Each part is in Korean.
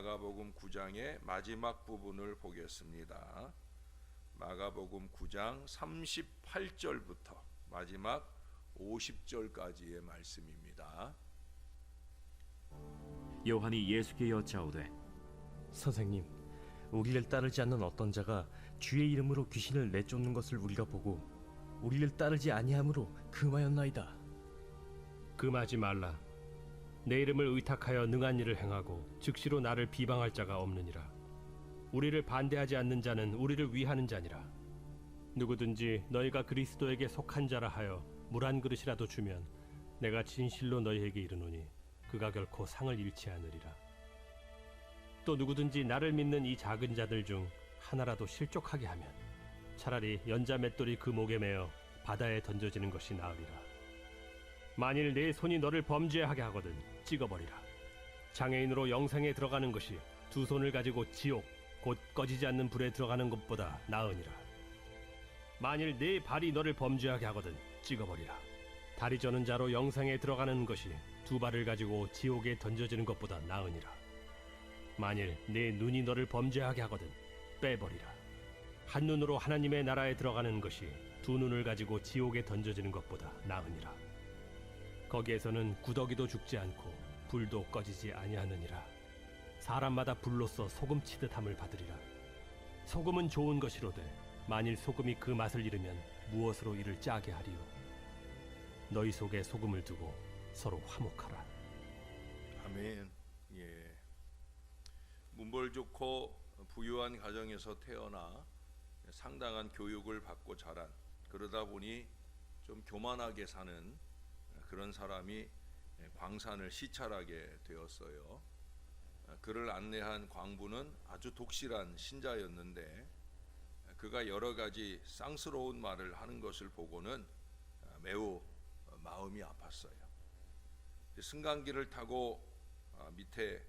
마가복음 9장의 마지막 부분을 보겠습니다. 마가복음 9장 38절부터 마지막 50절까지의 말씀입니다. 요한이 예수께 여짜오되 선생님, 우리를 따르지 않는 어떤 자가 주의 이름으로 귀신을 내쫓는 것을 우리가 보고 우리를 따르지 아니함으로 금하였나이다. 금하지 말라. 내 이름을 의탁하여 능한 일을 행하고 즉시로 나를 비방할 자가 없느니라. 우리를 반대하지 않는 자는 우리를 위하는 자니라. 누구든지 너희가 그리스도에게 속한 자라 하여 물 한 그릇이라도 주면 내가 진실로 너희에게 이르노니 그가 결코 상을 잃지 않으리라. 또 누구든지 나를 믿는 이 작은 자들 중 하나라도 실족하게 하면 차라리 연자 맷돌이 그 목에 매어 바다에 던져지는 것이 나으리라. 만일 내 손이 너를 범죄하게 하거든 찍어버리라. 장애인으로 영생에 들어가는 것이 두 손을 가지고 지옥 곧 꺼지지 않는 불에 들어가는 것보다 나으니라. 만일 내 발이 너를 범죄하게 하거든 찍어버리라. 다리 저는 자로 영생에 들어가는 것이 두 발을 가지고 지옥에 던져지는 것보다 나으니라. 만일 내 눈이 너를 범죄하게 하거든 빼버리라. 한 눈으로 하나님의 나라에 들어가는 것이 두 눈을 가지고 지옥에 던져지는 것보다 나으니라. 거기에서는 구더기도 죽지 않고 불도 꺼지지 아니하느니라. 사람마다 불로써 소금 치듯함을 받으리라. 소금은 좋은 것이로되 만일 소금이 그 맛을 잃으면 무엇으로 이를 짜게 하리요. 너희 속에 소금을 두고 서로 화목하라. 아멘. 예. 문벌 좋고 부유한 가정에서 태어나 상당한 교육을 받고 자란, 그러다 보니 좀 교만하게 사는 그런 사람이 광산을 시찰하게 되었어요. 그를 안내한 광부는 아주 독실한 신자였는데 그가 여러 가지 쌍스러운 말을 하는 것을 보고는 매우 마음이 아팠어요. 승강기를 타고 밑에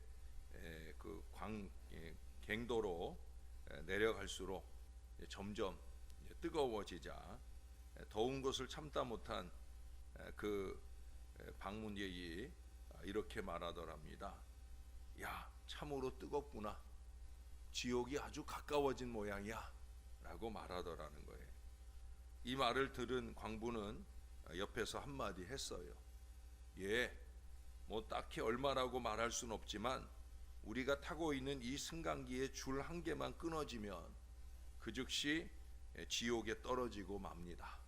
그 갱도로 내려갈수록 점점 뜨거워지자 더운 것을 참다 못한 그 방문객이 이렇게 말하더랍니다. 야, 참으로 뜨겁구나. 지옥이 아주 가까워진 모양이야 라고 말하더라는 거예요. 이 말을 들은 광부는 옆에서 한마디 했어요. 예, 뭐 딱히 얼마라고 말할 순 없지만 우리가 타고 있는 이 승강기의 줄 한 개만 끊어지면 그 즉시 지옥에 떨어지고 맙니다.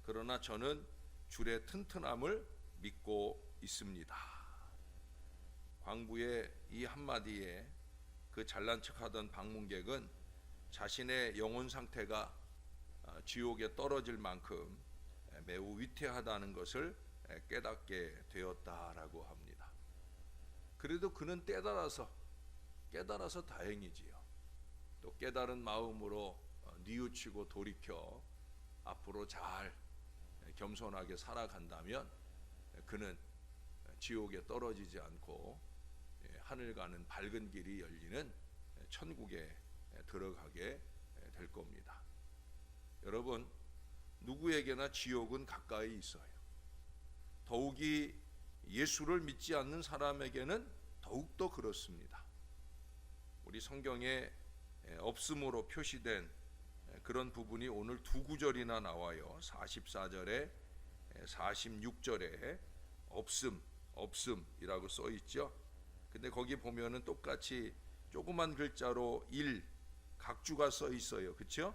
그러나 저는 줄의 튼튼함을 믿고 있습니다. 광부의 이 한마디에 그 잘난 척하던 방문객은 자신의 영혼 상태가 지옥에 떨어질 만큼 매우 위태하다는 것을 깨닫게 되었다라고 합니다. 그래도 그는 깨달아서 다행이지요. 또 깨달은 마음으로 뉘우치고 돌이켜 앞으로 잘 겸손하게 살아간다면 그는 지옥에 떨어지지 않고 하늘 가는 밝은 길이 열리는 천국에 들어가게 될 겁니다. 여러분, 누구에게나 지옥은 가까이 있어요. 더욱이 예수를 믿지 않는 사람에게는 더욱더 그렇습니다. 우리 성경에 없음으로 표시된 그런 부분이 오늘 두 구절이나 나와요. 44절에 46절에 없음이라고 써 있죠. 근데 거기 보면은 똑같이 조그만 글자로 각주가 써 있어요. 그렇죠?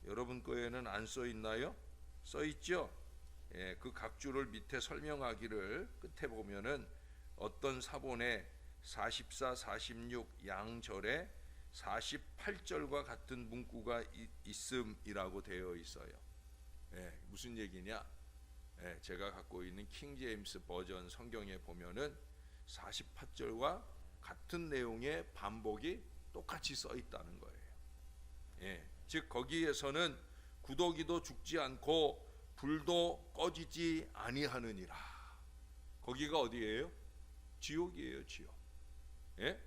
여러분 거에는 안 써 있나요? 써 있죠? 예, 그 각주를 밑에 설명하기를 끝에 보면은 어떤 사본에 44, 46 양절에 48절과 같은 문구가 있음이라고 되어 있어요. 예, 무슨 얘기냐? 예, 제가 갖고 있는 킹 제임스 버전 성경에 보면은 48절과 같은 내용의 반복이 똑같이 써 있다는 거예요. 예, 즉 거기에서는 구더기도 죽지 않고 불도 꺼지지 아니하느니라. 거기가 어디예요? 지옥이에요, 지옥. 예?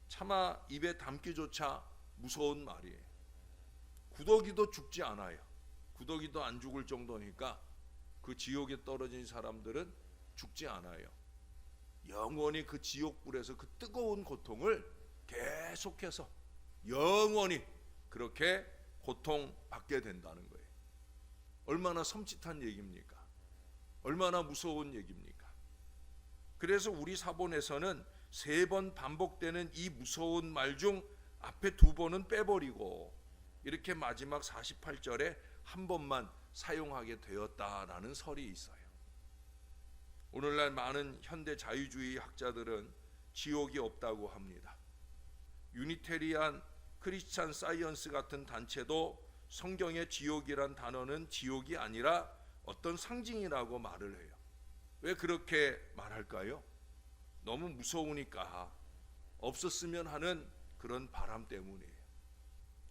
차마 입에 담기조차 무서운 말이에요. 구더기도 죽지 않아요. 구더기도 안 죽을 정도니까 그 지옥에 떨어진 사람들은 죽지 않아요. 영원히 그 지옥불에서 그 뜨거운 고통을 계속해서 영원히 그렇게 고통받게 된다는 거예요. 얼마나 섬찟한 얘기입니까? 얼마나 무서운 얘기입니까? 그래서 우리 사본에서는 3번 반복되는 이 무서운 말 중 앞에 2번은 빼버리고 이렇게 마지막 48절에 한 번만 사용하게 되었다라는 설이 있어요. 오늘날 많은 현대 자유주의 학자들은 지옥이 없다고 합니다. 유니테리안 크리스찬 사이언스 같은 단체도 성경의 지옥이란 단어는 지옥이 아니라 어떤 상징이라고 말을 해요. 왜 그렇게 말할까요? 너무 무서우니까, 없었으면 하는 그런 바람 때문이에요.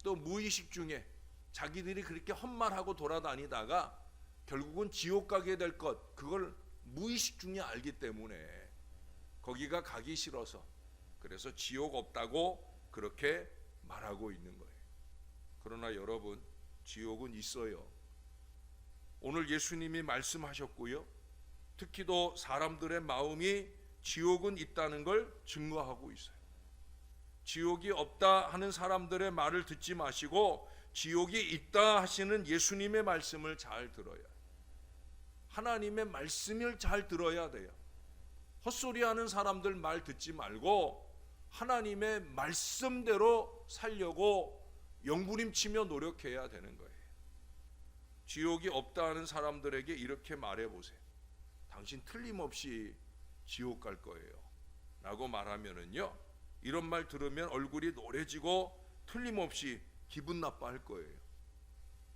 또 무의식 중에 자기들이 그렇게 헛말하고 돌아다니다가 결국은 지옥 가게 될 것, 그걸 무의식 중에 알기 때문에 거기가 가기 싫어서, 그래서 지옥 없다고 그렇게 말하고 있는 거예요. 그러나 여러분, 지옥은 있어요. 오늘 예수님이 말씀하셨고요, 특히도 사람들의 마음이 지옥은 있다는 걸 증거하고 있어요. 지옥이 없다 하는 사람들의 말을 듣지 마시고 지옥이 있다 하시는 예수님의 말씀을 잘 들어야 해요. 하나님의 말씀을 잘 들어야 돼요. 헛소리하는 사람들 말 듣지 말고 하나님의 말씀대로 살려고 영부림치며 노력해야 되는 거예요. 지옥이 없다 하는 사람들에게 이렇게 말해보세요. 당신 틀림없이 지옥 갈 거예요 라고 말하면은요, 이런 말 들으면 얼굴이 노래지고 틀림없이 기분 나빠할 거예요.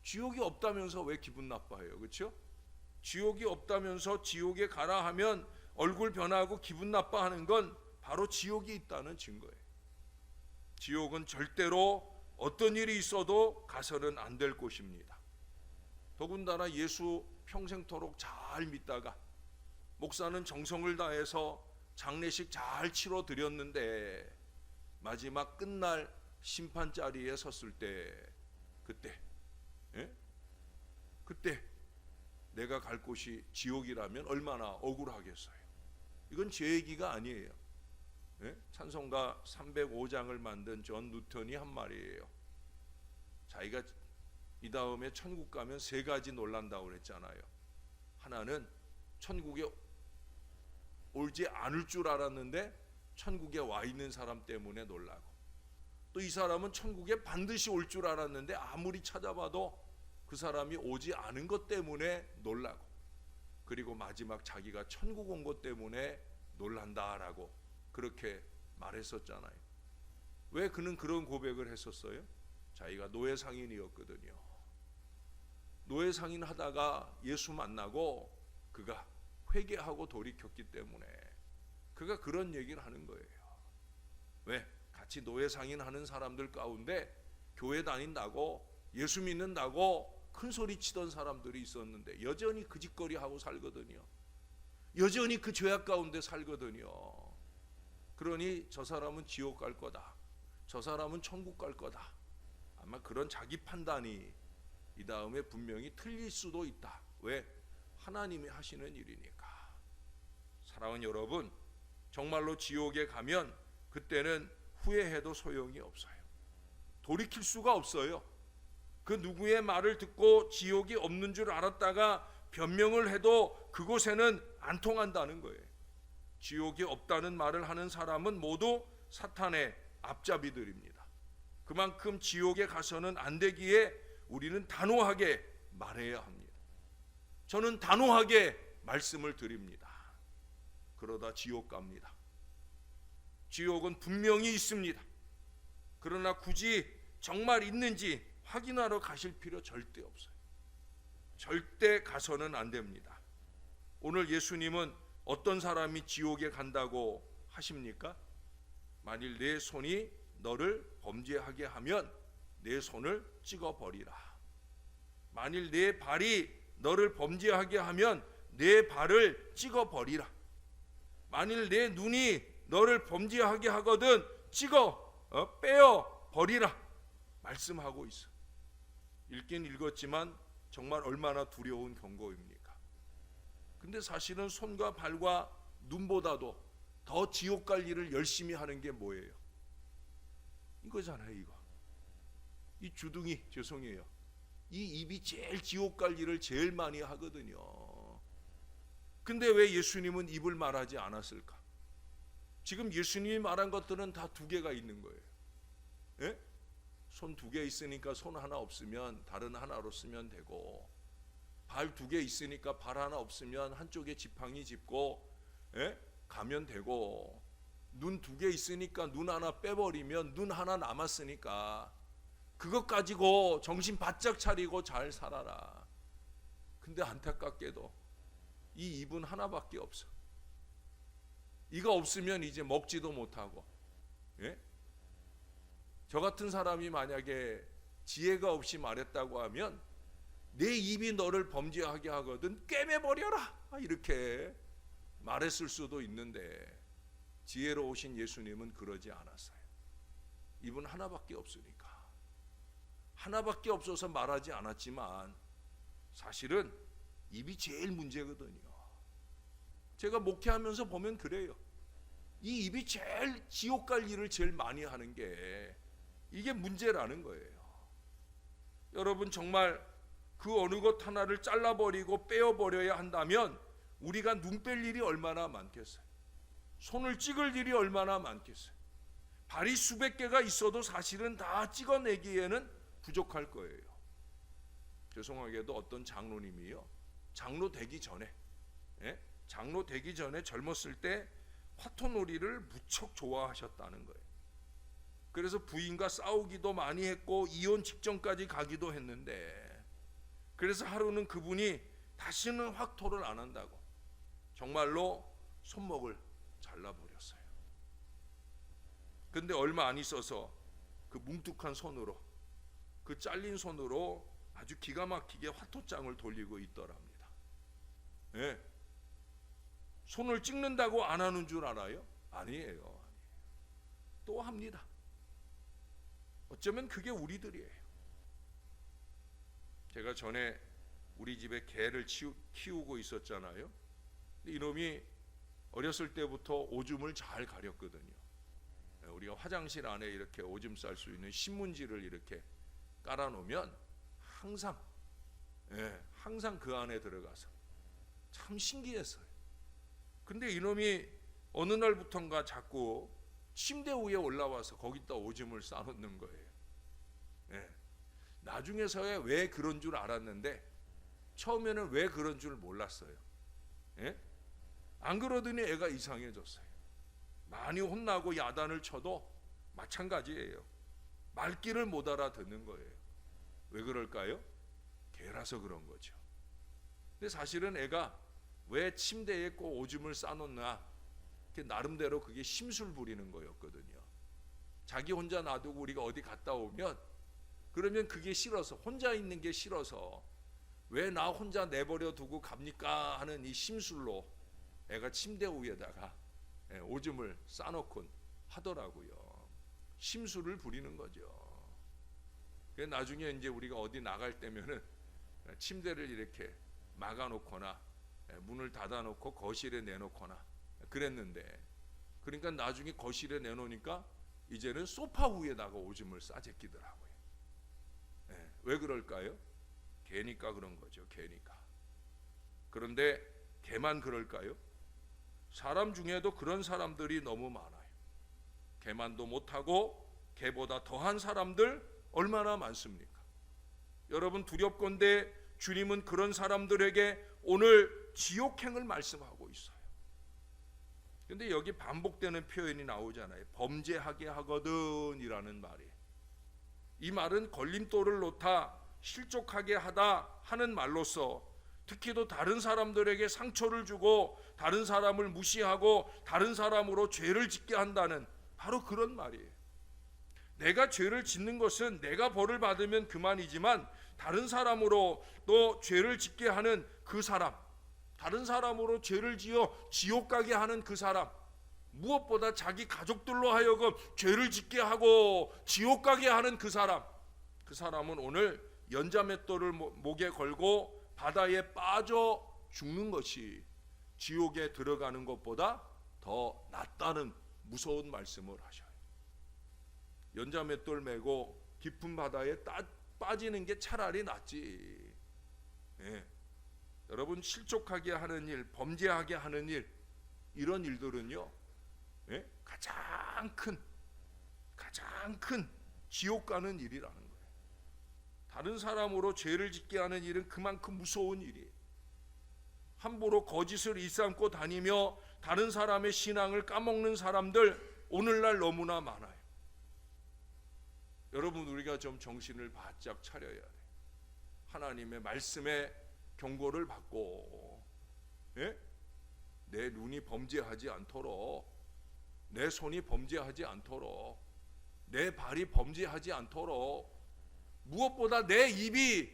지옥이 없다면서 왜 기분 나빠해요? 그렇죠? 지옥이 없다면서 지옥에 가라 하면 얼굴 변하고 기분 나빠하는 건 바로 지옥이 있다는 증거예요. 지옥은 절대로 어떤 일이 있어도 가서는 안 될 곳입니다. 더군다나 예수 평생토록 잘 믿다가 목사는 정성을 다해서 장례식 잘 치러 드렸는데 마지막 끝날 심판 자리에 섰을 때 그때 내가 갈 곳이 지옥이라면 얼마나 억울하겠어요. 이건 제 얘기가 아니에요. 찬송가 305장을 만든 존 누턴이 한 말이에요. 자기가 이 다음에 천국 가면 3가지 놀란다고 그랬잖아요. 하나는 천국에 올지 않을 줄 알았는데 천국에 와 있는 사람 때문에 놀라고, 또 이 사람은 천국에 반드시 올 줄 알았는데 아무리 찾아봐도 그 사람이 오지 않은 것 때문에 놀라고, 그리고 마지막 자기가 천국 온 것 때문에 놀란다라고 그렇게 말했었잖아요. 왜 그는 그런 고백을 했었어요? 자기가 노예 상인이었거든요. 노예 상인 하다가 예수 만나고 그가 회개하고 돌이켰기 때문에 그가 그런 얘기를 하는 거예요. 왜? 같이 노예 상인 하는 사람들 가운데 교회 다닌다고 예수 믿는다고 큰 소리 치던 사람들이 있었는데 여전히 그 짓거리 하고 살거든요. 여전히 그 죄악 가운데 살거든요. 그러니 저 사람은 지옥 갈 거다, 저 사람은 천국 갈 거다, 아마 그런 자기 판단이 이 다음에 분명히 틀릴 수도 있다. 왜? 하나님이 하시는 일이니까. 사랑하는 여러분, 정말로 지옥에 가면 그때는 후회해도 소용이 없어요. 돌이킬 수가 없어요. 그 누구의 말을 듣고 지옥이 없는 줄 알았다가 변명을 해도 그곳에는 안 통한다는 거예요. 지옥이 없다는 말을 하는 사람은 모두 사탄의 앞잡이들입니다. 그만큼 지옥에 가서는 안 되기에 우리는 단호하게 말해야 합니다. 저는 단호하게 말씀을 드립니다. 그러다 지옥 갑니다. 지옥은 분명히 있습니다. 그러나 굳이 정말 있는지 확인하러 가실 필요 절대 없어요. 절대 가서는 안 됩니다. 오늘 예수님은 어떤 사람이 지옥에 간다고 하십니까? 만일 내 손이 너를 범죄하게 하면 내 손을 찍어버리라. 만일 내 발이 너를 범죄하게 하면 내 발을 찍어버리라. 만일 내 눈이 너를 범죄하게 하거든 빼어 버리라 말씀하고 있어. 읽긴 읽었지만 정말 얼마나 두려운 경고입니까? 근데 사실은 손과 발과 눈보다도 더 지옥 갈 일을 열심히 하는 게 뭐예요? 이거잖아요. 이거. 이 주둥이, 죄송해요. 이 입이 제일 지옥 갈 일을 제일 많이 하거든요. 근데 왜 예수님은 입을 말하지 않았을까? 지금 예수님이 말한 것들은 다 두 개가 있는 거예요. 예? 손 두 개 있으니까 손 하나 없으면 다른 하나로 쓰면 되고, 발 두 개 있으니까 발 하나 없으면 한쪽에 지팡이 짚고 가면 되고, 눈 두 개 있으니까 눈 하나 빼버리면 눈 하나 남았으니까 그것 가지고 정신 바짝 차리고 잘 살아라. 근데 안타깝게도 이 입은 하나밖에 없어. 이거 없으면 이제 먹지도 못하고, 저 같은 사람이 만약에 지혜가 없이 말했다고 하면 내 입이 너를 범죄하게 하거든 꿰매버려라, 이렇게 말했을 수도 있는데, 지혜로우신 예수님은 그러지 않았어요. 입은 하나밖에 없으니까. 하나밖에 없어서 말하지 않았지만 사실은 입이 제일 문제거든요. 제가 목회하면서 보면 그래요. 이 입이 제일 지옥 갈 일을 제일 많이 하는 게 이게 문제라는 거예요. 여러분, 정말 그 어느 것 하나를 잘라버리고 빼어버려야 한다면 우리가 눈 뺄 일이 얼마나 많겠어요? 손을 찍을 일이 얼마나 많겠어요? 발이 수백 개가 있어도 사실은 다 찍어내기에는 부족할 거예요. 죄송하게도 어떤 장로님이요, 장로 되기 전에 젊었을 때 화토놀이를 무척 좋아하셨다는 거예요. 그래서 부인과 싸우기도 많이 했고 이혼 직전까지 가기도 했는데, 그래서 하루는 그분이 다시는 화토를 안 한다고 정말로 손목을 잘라버렸어요. 근데 얼마 안 있어서 그 뭉툭한 손으로, 그 잘린 손으로 아주 기가 막히게 화토장을 돌리고 있더랍니다. 손을 찍는다고 안 하는 줄 알아요? 아니에요. 또 합니다. 어쩌면 그게 우리들이에요. 제가 전에 우리 집에 개를 키우고 있었잖아요. 근데 이놈이 어렸을 때부터 오줌을 잘 가렸거든요. 우리가 화장실 안에 이렇게 오줌 쌀 수 있는 신문지를 이렇게 깔아놓으면 항상 그 안에 들어가서 참 신기했어요. 근데 이놈이 어느 날부턴가 자꾸 침대 위에 올라와서 거기다 오줌을 싸놓는 거예요. 나중에서야 왜 그런 줄 알았는데 처음에는 왜 그런 줄 몰랐어요. 안 그러더니 애가 이상해졌어요. 많이 혼나고 야단을 쳐도 마찬가지예요. 말귀를 못 알아듣는 거예요. 왜 그럴까요? 개라서 그런 거죠. 근데 사실은 애가 왜 침대에 꼭 오줌을 싸놓나, 나름대로 그게 심술 부리는 거였거든요. 자기 혼자 놔두고 우리가 어디 갔다 오면, 그러면 그게 싫어서, 혼자 있는 게 싫어서 왜 나 혼자 내버려 두고 갑니까 하는 이 심술로 애가 침대 위에다가 오줌을 싸놓곤 하더라고요. 심술을 부리는 거죠. 나중에 이제 우리가 어디 나갈 때면은 침대를 이렇게 막아놓거나 문을 닫아놓고 거실에 내놓거나 그랬는데, 그러니까 나중에 거실에 내놓으니까 이제는 소파 위에다가 오줌을 싸제끼더라고요. 왜 그럴까요? 개니까 그런 거죠. 개니까. 그런데 개만 그럴까요? 사람 중에도 그런 사람들이 너무 많아요. 개만도 못하고 개보다 더한 사람들 얼마나 많습니까? 여러분, 두렵건대 주님은 그런 사람들에게 오늘 지옥행을 말씀하고 있어요. 근데 여기 반복되는 표현이 나오잖아요. 범죄하게 하거든 이라는 말이. 이 말은 걸림돌을 놓다 실족하게 하다 하는 말로서, 특히도 다른 사람들에게 상처를 주고 다른 사람을 무시하고 다른 사람으로 죄를 짓게 한다는 바로 그런 말이에요. 내가 죄를 짓는 것은 내가 벌을 받으면 그만이지만 다른 사람으로 또 죄를 짓게 하는 그 사람, 다른 사람으로 죄를 지어 지옥 가게 하는 그 사람, 무엇보다 자기 가족들로 하여금 죄를 짓게 하고 지옥 가게 하는 그 사람은 오늘 연자맷돌을 목에 걸고 바다에 빠져 죽는 것이 지옥에 들어가는 것보다 더 낫다는 무서운 말씀을 하셔요. 연자맷돌 메고 깊은 바다에 빠지는 게 차라리 낫지. 예. 여러분, 실족하게 하는 일, 범죄하게 하는 일, 이런 일들은요, 예? 가장 큰 지옥 가는 일이라는 거예요. 다른 사람으로 죄를 짓게 하는 일은 그만큼 무서운 일이에요. 함부로 거짓을 일삼고 다니며 다른 사람의 신앙을 까먹는 사람들 오늘날 너무나 많아요. 여러분, 우리가 좀 정신을 바짝 차려야 돼요. 하나님의 말씀에 경고를 받고, 예? 내 눈이 범죄하지 않도록, 내 손이 범죄하지 않도록, 내 발이 범죄하지 않도록, 무엇보다 내 입이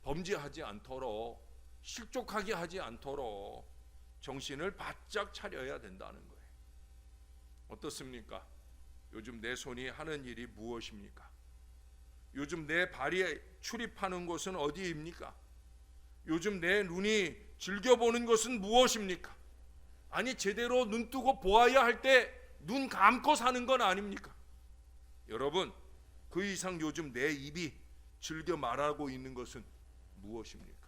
범죄하지 않도록, 실족하게 하지 않도록 정신을 바짝 차려야 된다는 거예요. 어떻습니까? 요즘 내 손이 하는 일이 무엇입니까? 요즘 내 발이 출입하는 곳은 어디입니까? 요즘 내 눈이 즐겨보는 것은 무엇입니까? 아니, 제대로 눈 뜨고 보아야 할 때 눈 감고 사는 건 아닙니까? 여러분, 그 이상 요즘 내 입이 즐겨 말하고 있는 것은 무엇입니까?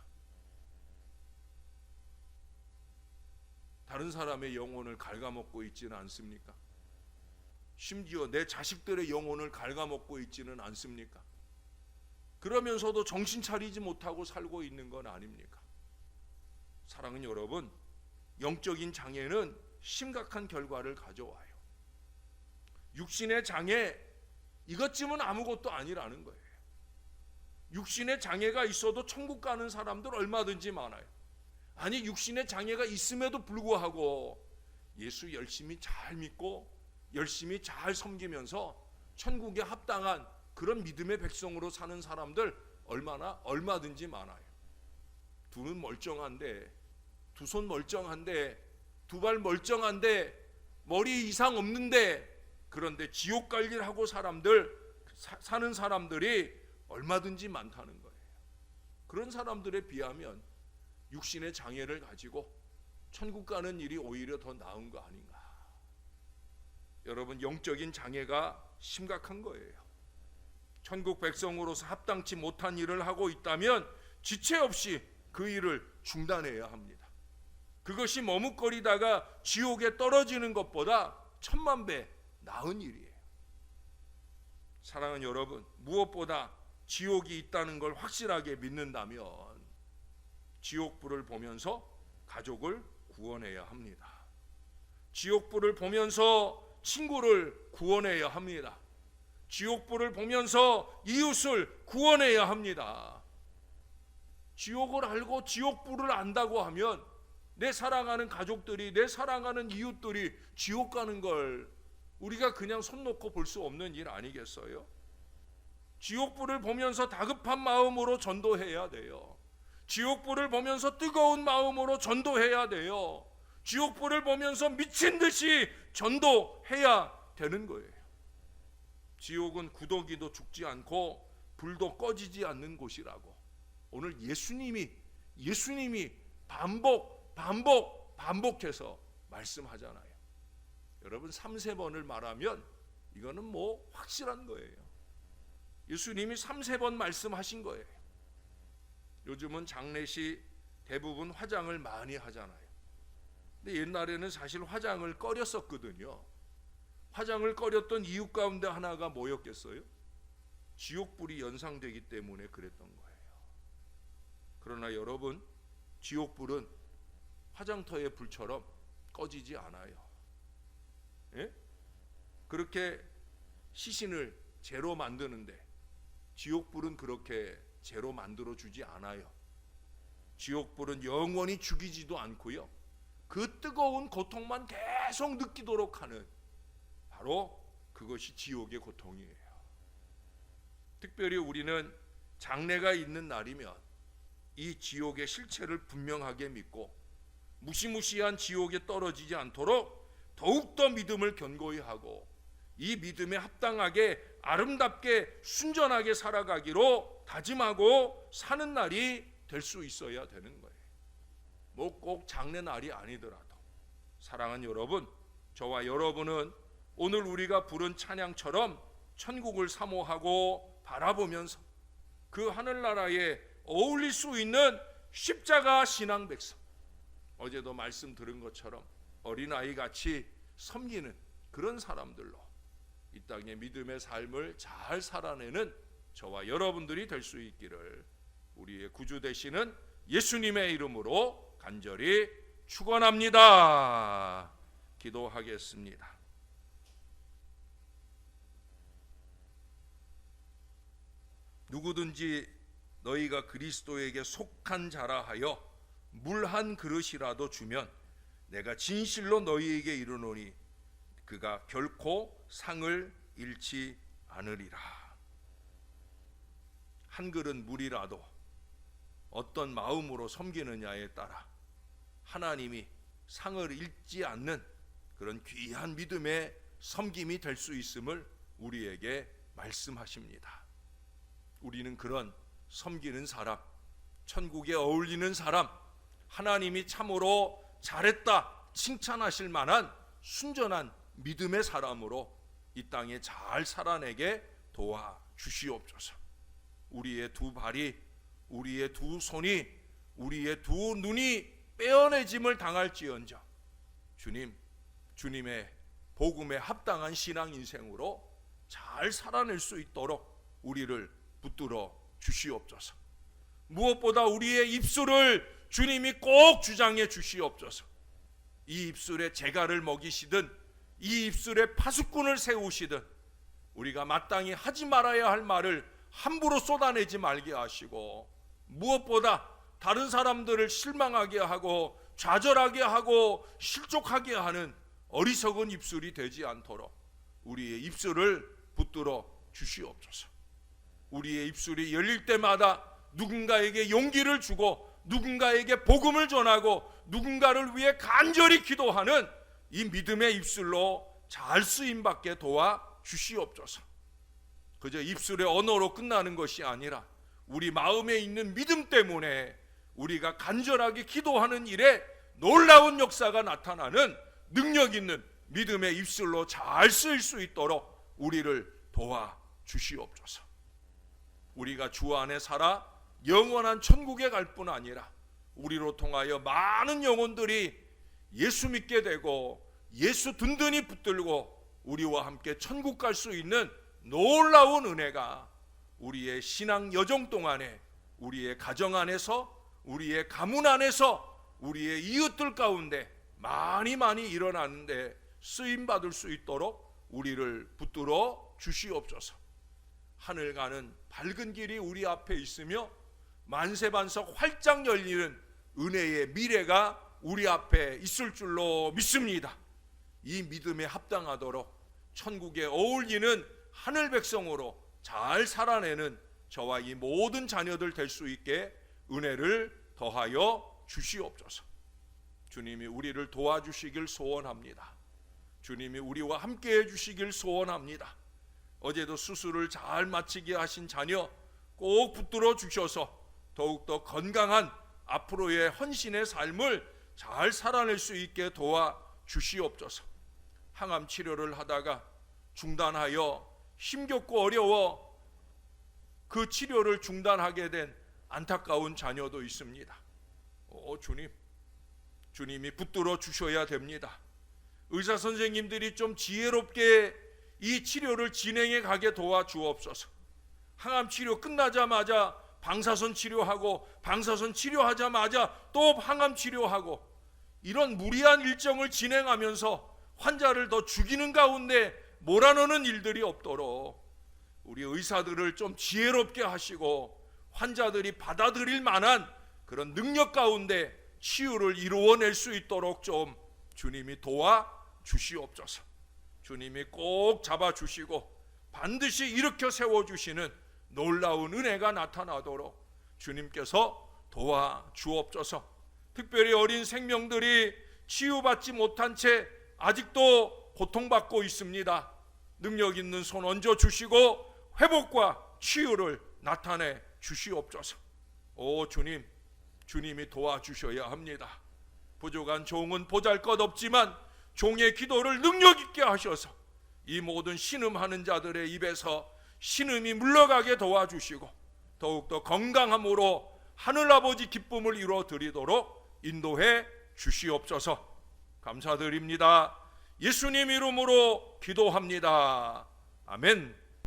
다른 사람의 영혼을 갉아먹고 있지는 않습니까? 심지어 내 자식들의 영혼을 갉아먹고 있지는 않습니까? 그러면서도 정신 차리지 못하고 살고 있는 건 아닙니까? 사랑하는 여러분, 영적인 장애는 심각한 결과를 가져와요. 육신의 장애, 이것쯤은 아무것도 아니라는 거예요. 육신의 장애가 있어도 천국 가는 사람들 얼마든지 많아요. 아니, 육신의 장애가 있음에도 불구하고 예수 열심히 잘 믿고 열심히 잘 섬기면서 천국에 합당한 그런 믿음의 백성으로 사는 사람들 얼마든지 많아요. 두 눈 멀쩡한데, 두 손 멀쩡한데, 두 발 멀쩡한데, 머리 이상 없는데, 그런데 지옥 갈 일 하고 사는 사람들이 얼마든지 많다는 거예요. 그런 사람들에 비하면 육신의 장애를 가지고 천국 가는 일이 오히려 더 나은 거 아닌가. 여러분, 영적인 장애가 심각한 거예요. 천국 백성으로서 합당치 못한 일을 하고 있다면 지체 없이 그 일을 중단해야 합니다. 그것이 머뭇거리다가 지옥에 떨어지는 것보다 천만 배 나은 일이에요. 사랑하는 여러분, 무엇보다 지옥이 있다는 걸 확실하게 믿는다면 지옥불을 보면서 가족을 구원해야 합니다. 지옥불을 보면서 친구를 구원해야 합니다. 지옥불을 보면서 이웃을 구원해야 합니다. 지옥을 알고 지옥불을 안다고 하면 내 사랑하는 가족들이, 내 사랑하는 이웃들이 지옥 가는 걸 우리가 그냥 손 놓고 볼 수 없는 일 아니겠어요? 지옥불을 보면서 다급한 마음으로 전도해야 돼요. 지옥불을 보면서 뜨거운 마음으로 전도해야 돼요. 지옥불을 보면서 미친 듯이 전도해야 되는 거예요. 지옥은 구더기도 죽지 않고 불도 꺼지지 않는 곳이라고 오늘 예수님이 반복해서 말씀하잖아요. 여러분, 3-4번을 말하면 이거는 뭐 확실한 거예요. 예수님이 3-4번 말씀하신 거예요. 요즘은 장례식 대부분 화장을 많이 하잖아요. 근데 옛날에는 사실 화장을 꺼렸었거든요. 화장을 꺼렸던 이유 가운데 하나가 뭐였겠어요? 지옥불이 연상되기 때문에 그랬던 거예요. 그러나 여러분, 지옥불은 화장터의 불처럼 꺼지지 않아요. 예? 그렇게 시신을 재로 만드는데 지옥불은 그렇게 재로 만들어 주지 않아요. 지옥불은 영원히 죽이지도 않고요, 그 뜨거운 고통만 계속 느끼도록 하는, 바로 그것이 지옥의 고통이에요. 특별히 우리는 장래가 있는 날이면 이 지옥의 실체를 분명하게 믿고 무시무시한 지옥에 떨어지지 않도록 더욱더 믿음을 견고히 하고 이 믿음에 합당하게 아름답게 순전하게 살아가기로 다짐하고 사는 날이 될 수 있어야 되는 거예요. 뭐 꼭 장래 날이 아니더라도 사랑하는 여러분, 저와 여러분은 오늘 우리가 부른 찬양처럼 천국을 사모하고 바라보면서 그 하늘나라에 어울릴 수 있는 십자가 신앙 백성, 어제도 말씀 들은 것처럼 어린아이 같이 섬기는 그런 사람들로 이 땅의 믿음의 삶을 잘 살아내는 저와 여러분들이 될 수 있기를 우리의 구주 되시는 예수님의 이름으로 간절히 축원합니다. 기도하겠습니다. 누구든지 너희가 그리스도에게 속한 자라 하여 물 한 그릇이라도 주면 내가 진실로 너희에게 이르노니 그가 결코 상을 잃지 않으리라. 한 그릇 물이라도 어떤 마음으로 섬기느냐에 따라 하나님이 상을 잃지 않는 그런 귀한 믿음의 섬김이 될 수 있음을 우리에게 말씀하십니다. 우리는 그런 섬기는 사람, 천국에 어울리는 사람, 하나님이 참으로 잘했다 칭찬하실 만한 순전한 믿음의 사람으로 이 땅에 잘 살아내게 도와주시옵소서. 우리의 두 발이, 우리의 두 손이, 우리의 두 눈이 빼어내짐을 당할지언정 주님의 복음에 합당한 신앙 인생으로 잘 살아낼 수 있도록 우리를 붙들어 주시옵소서. 무엇보다 우리의 입술을 주님이 꼭 주장해 주시옵소서. 이 입술에 재갈을 먹이시든 이 입술에 파수꾼을 세우시든 우리가 마땅히 하지 말아야 할 말을 함부로 쏟아내지 말게 하시고, 무엇보다 다른 사람들을 실망하게 하고 좌절하게 하고 실족하게 하는 어리석은 입술이 되지 않도록 우리의 입술을 붙들어 주시옵소서. 우리의 입술이 열릴 때마다 누군가에게 용기를 주고 누군가에게 복음을 전하고 누군가를 위해 간절히 기도하는 이 믿음의 입술로 잘 쓰임받게 도와 주시옵소서. 그저 입술의 언어로 끝나는 것이 아니라 우리 마음에 있는 믿음 때문에 우리가 간절하게 기도하는 일에 놀라운 역사가 나타나는 능력 있는 믿음의 입술로 잘 쓰일 수 있도록 우리를 도와 주시옵소서. 우리가 주 안에 살아 영원한 천국에 갈 뿐 아니라 우리로 통하여 많은 영혼들이 예수 믿게 되고 예수 든든히 붙들고 우리와 함께 천국 갈 수 있는 놀라운 은혜가 우리의 신앙 여정 동안에 우리의 가정 안에서 우리의 가문 안에서 우리의 이웃들 가운데 많이 일어나는데 쓰임받을 수 있도록 우리를 붙들어 주시옵소서. 하늘 가는 밝은 길이 우리 앞에 있으며 만세반석 활짝 열리는 은혜의 미래가 우리 앞에 있을 줄로 믿습니다. 이 믿음에 합당하도록 천국에 어울리는 하늘 백성으로 잘 살아내는 저와 이 모든 자녀들 될 수 있게 은혜를 더하여 주시옵소서. 주님이 우리를 도와주시길 소원합니다. 주님이 우리와 함께 해주시길 소원합니다. 어제도 수술을 잘 마치게 하신 자녀 꼭 붙들어 주셔서 더욱더 건강한 앞으로의 헌신의 삶을 잘 살아낼 수 있게 도와 주시옵소서. 항암 치료를 하다가 중단하여 힘겹고 어려워 그 치료를 중단하게 된 안타까운 자녀도 있습니다. 주님이 붙들어 주셔야 됩니다. 의사 선생님들이 좀 지혜롭게 이 치료를 진행해 가게 도와주옵소서. 항암 치료 끝나자마자 방사선 치료하고 방사선 치료하자마자 또 항암 치료하고 이런 무리한 일정을 진행하면서 환자를 더 죽이는 가운데 몰아넣는 일들이 없도록 우리 의사들을 좀 지혜롭게 하시고 환자들이 받아들일 만한 그런 능력 가운데 치유를 이루어낼 수 있도록 좀 주님이 도와 주시옵소서. 주님이 꼭 잡아주시고 반드시 일으켜 세워주시는 놀라운 은혜가 나타나도록 주님께서 도와주옵소서. 특별히 어린 생명들이 치유받지 못한 채 아직도 고통받고 있습니다. 능력 있는 손 얹어 주시고 회복과 치유를 나타내 주시옵소서. 주님이 도와주셔야 합니다. 부족한 종은 보잘것없지만 종의 기도를 능력 있게 하셔서 이 모든 신음하는 자들의 입에서 신음이 물러가게 도와주시고 더욱더 건강함으로 하늘아버지 기쁨을 이루어 드리도록 인도해 주시옵소서. 감사드립니다. 예수님 이름으로 기도합니다. 아멘.